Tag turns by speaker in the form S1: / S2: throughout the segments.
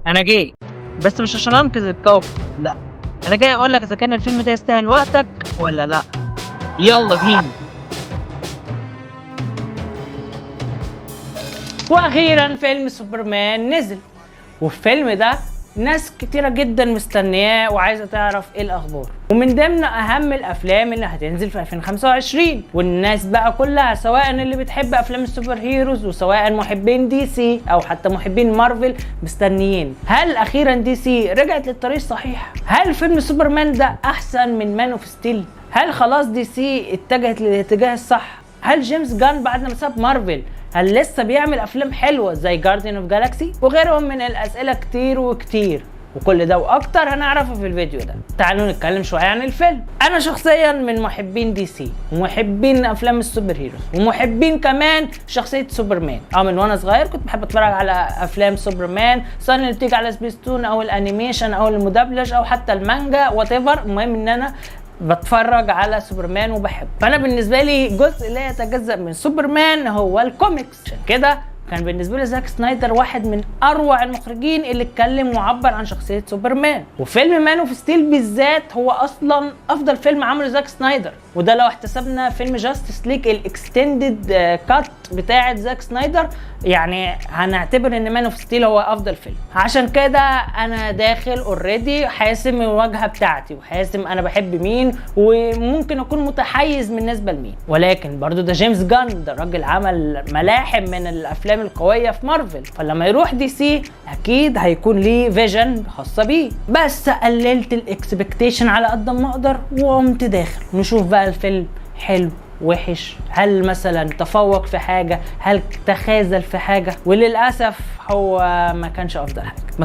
S1: انا جاي بس مش عشان انقذ الكوكب، لا، انا جاي اقول لك اذا كان الفيلم ده يستاهل وقتك ولا لا. يلا بينا.
S2: واخيرا فيلم سوبرمان نزل، والفيلم ده ناس كتيرة جدا مستنياه وعايزة تعرف ايه الاخبار، ومن ضمن اهم الافلام اللي هتنزل في 2025. والناس بقى كلها سواء اللي بتحب افلام السوبر هيروز وسواء محبين دي سي او حتى محبين مارفل مستنيين، هل اخيرا دي سي رجعت للطريق الصحيح؟ هل فيلم سوبرمان ده احسن من مان اوف ستيل؟ هل خلاص دي سي اتجهت للاتجاه الصح؟ هل جيمس جان بعد ما ساب مارفل هل لسه بيعمل افلام حلوه زي جارديان اوف جالاكسي؟ وغيرهم من الاسئله كتير وكتير، وكل ده واكتر هنعرفه في الفيديو ده. تعالوا نتكلم شويه عن الفيلم. انا شخصيا من محبين دي سي ومحبين افلام السوبر هيروز ومحبين كمان شخصيه سوبرمان. من وانا صغير كنت بحب اتفرج على افلام سوبرمان، سواء اللي بتيجي على سبيستون او الانيميشن او المدبلج او حتى المانجا وات ايفر. المهم ان انا بتفرج على سوبرمان وبحب. فانا بالنسبه لي جزء لا يتجزأ من سوبرمان هو الكوميكس، عشان كده كان بالنسبه لي زاك سنايدر واحد من اروع المخرجين اللي اتكلم وعبر عن شخصيه سوبرمان. وفيلم مان اوف ستيل بالذات هو اصلا افضل فيلم عمله زاك سنايدر، وده لو احتسبنا فيلم جاستس ليج الاكستندد كات بتاعه زاك سنايدر، يعني هنعتبر ان مان اوف ستيل هو افضل فيلم. عشان كده انا داخل اوريدي حاسم الواجهه بتاعتي وحاسم انا بحب مين وممكن اكون متحيز بالنسبه لمين. ولكن برضو ده جيمس جان، ده راجل عمل ملاحم من الافلام القويه في مارفل، فلما يروح دي سي اكيد هيكون ليه فيجن خاصه بيه. بس قللت الاكسبكتيشن على قد ما اقدر وقمت داخل نشوف بقى الفيلم حلو وحش، هل مثلا تفوق في حاجه، هل تخاذل في حاجه. وللاسف هو ما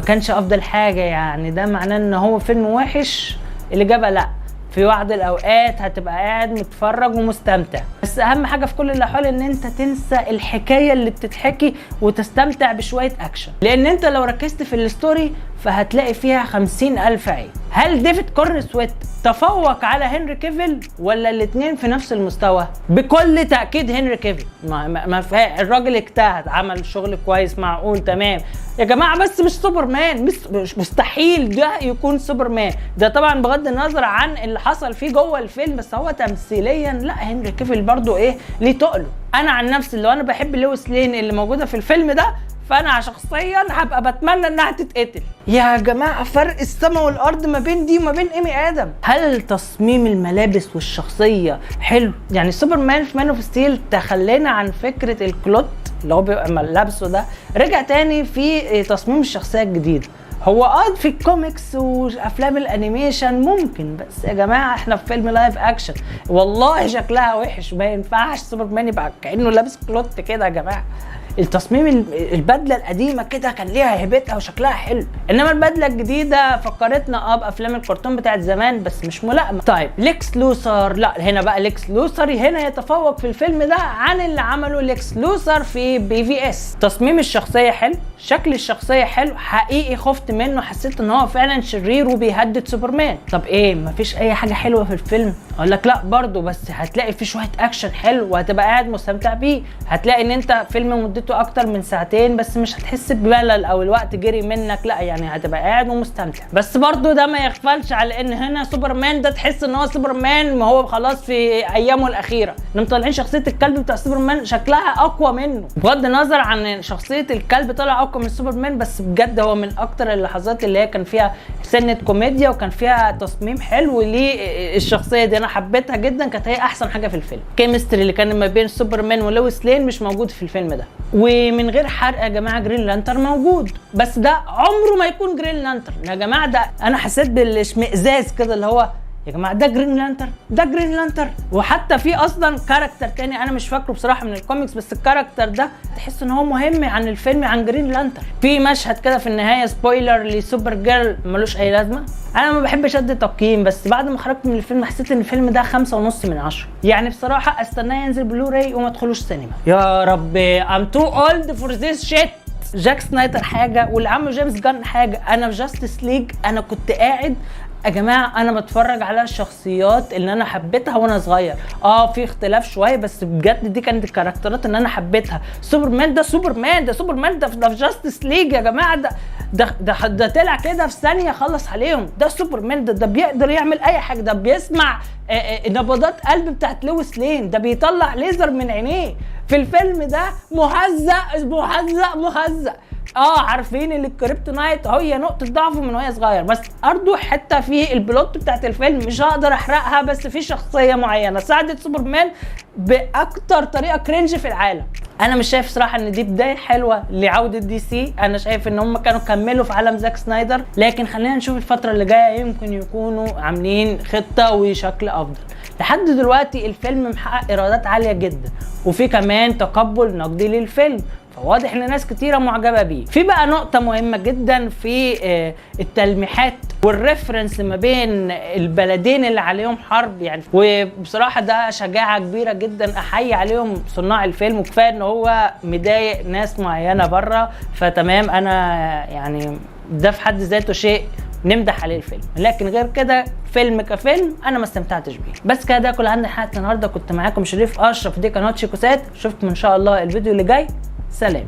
S2: كانش افضل حاجه. يعني ده معناه ان هو فيلم وحش؟ الاجابه لا، في بعض الاوقات هتبقى قاعد متفرج ومستمتع، بس اهم حاجه في كل الاحوال ان انت تنسى الحكايه اللي بتتحكي وتستمتع بشويه اكشن، لان انت لو ركزت في الستوري فهتلاقي فيها 50,000 عيب. هل ديفيد كورنسويت تفوق على هنري كيفل ولا الاثنين في نفس المستوى؟ بكل تاكيد هنري كيفل. ما الراجل اجتهد، عمل شغل كويس معقول تمام يا جماعه، بس مش سوبرمان. مش مستحيل ده يكون سوبرمان. ده طبعا بغض النظر عن اللي حصل فيه جوه الفيلم، بس هو تمثيليا لا، هنري كيفل برضو ليه تقله. انا عن نفسي لو انا بحب لويس لين اللي موجوده في الفيلم ده، فانا شخصيا هبقى بتمنى انها تتقتل. يا جماعه فرق السماء والارض ما بين دي وما بين ايمي ادم. هل تصميم الملابس والشخصيه حلو؟ يعني سوبرمان في مان اوف ستيل تخلينا عن فكره الكلوت اللي هو بيبقى لابسه ده، رجع تاني في تصميم الشخصيه الجديده. هو في الكوميكس وافلام الانيميشن ممكن، بس يا جماعه احنا في فيلم لايف اكشن والله شكلها وحش، ما ينفعش سوبرمان يبقى كانه لابس كلوت كده يا جماعه. التصميم البدله القديمه كده كان ليها هيبتها وشكلها حلو، انما البدله الجديده فكرتنا بافلام الكرتون بتاعت زمان بس مش ملائمه. طيب ليكس لوثر، لا هنا بقى ليكس لوثر هنا يتفوق في الفيلم ده عن اللي عمله ليكس لوثر في BVS. تصميم الشخصيه حلو، شكل الشخصيه حلو، حقيقي خفت منه، حسيت ان هو فعلا شرير وبيهدد سوبرمان. طب مفيش اي حاجه حلوه في الفيلم؟ اقول لك لا برضو، بس هتلاقي فيه شويه اكشن حلو وهتبقى قاعد مستمتع بيه. هتلاقي ان انت فيلم مدته اكتر من ساعتين بس مش هتحس بملل او الوقت جري منك، لا يعني هتبقى قاعد ومستمتع. بس برضو ده ما يغفلش على ان هنا سوبرمان ده تحس ان هو سوبرمان ما هو خلاص في ايامه الاخيره، انهم طالعين شخصيه الكلب بتاع سوبرمان شكلها اقوى منه، بغض النظر عن شخصيه الكلب طلع اقوى من سوبرمان، بس بجد هو من اكتر اللحظات اللي هي كان فيها سنه كوميديا وكان فيها تصميم حلو للشخصيه دي. انا حبيتها جدا، كانت هي احسن حاجه في الفيلم. كيمستري اللي كان ما بين سوبرمان ولويس لين مش موجود في الفيلم ده. ومن غير حرق يا جماعه جرين لانتر موجود، بس ده عمره ما يكون جرين لانتر يا جماعه. ده انا حسيت بالاشمئزاز كده اللي هو يا جماعه ده جرين لانتر، ده جرين لانتر. وحتى في اصلا كاركتر تاني انا مش فاكره بصراحه من الكوميكس، بس الكاركتر ده تحس ان هو مهم عن الفيلم عن جرين لانتر. في مشهد كده في النهايه سبويلر لسوبر جيرل ملوش اي لازمه. انا ما بحبش ادي تقييم، بس بعد ما خرجت من الفيلم حسيت ان الفيلم ده 5.5 من 10. يعني بصراحه استناه ينزل بلوراي وما ادخلوش سينما. يا ربي I'm too old for this shit. جاك سنايدر حاجه واللي عمله جيمس جان حاجه. انا في جاستس ليج انا كنت قاعد يا جماعه انا بتفرج على الشخصيات اللي انا حبيتها وانا صغير. في اختلاف شويه بس بجد دي كانت الكاركترات اللي انا حبيتها. سوبرمان ده في جاستس ليج يا جماعه. ده طلع كده في ثانيه خلص عليهم. ده سوبرمان، ده بيقدر يعمل اي حاجه، ده بيسمع نبضات قلب بتاعت لويس لين، ده بيطلع ليزر من عينيه. في الفيلم ده مهزأ. عارفين ان الكريبتونايت هي نقطه ضعفه من وهي صغير، بس برضه حته في البلوت بتاعت الفيلم مش هقدر احرقها، بس في شخصيه معينه ساعدت سوبرمان باكتر طريقه كرنج في العالم. انا مش شايف صراحه ان دي بدايه حلوه لعوده دي سي، انا شايف ان هم كانوا كملوا في عالم زاك سنايدر، لكن خلينا نشوف الفتره اللي جايه يمكن يكونوا عاملين خطه وشكل افضل. لحد دلوقتي الفيلم محقق ايرادات عاليه جدا، وفي كمان تقبل نقدي للفيلم، فواضح ان ناس كتيره معجبه بيه. في بقى نقطه مهمه جدا في التلميحات والريفرنس ما بين البلدين اللي عليهم حرب يعني، وبصراحه ده شجاعه كبيره جدا، احيي عليهم صناع الفيلم، وكفايه ان هو مضايق ناس معينه بره، فتمام انا يعني ده في حد ذاته شيء نمدح عليه الفيلم. لكن غير كده فيلم كفيلم انا ما استمتعتش بيه. بس كده ده كل عندي حلقه النهارده، كنت معاكم شريف اشرف، دي قناه شيكوسات، اشوفكم ان شاء الله الفيديو اللي جاي. سلام.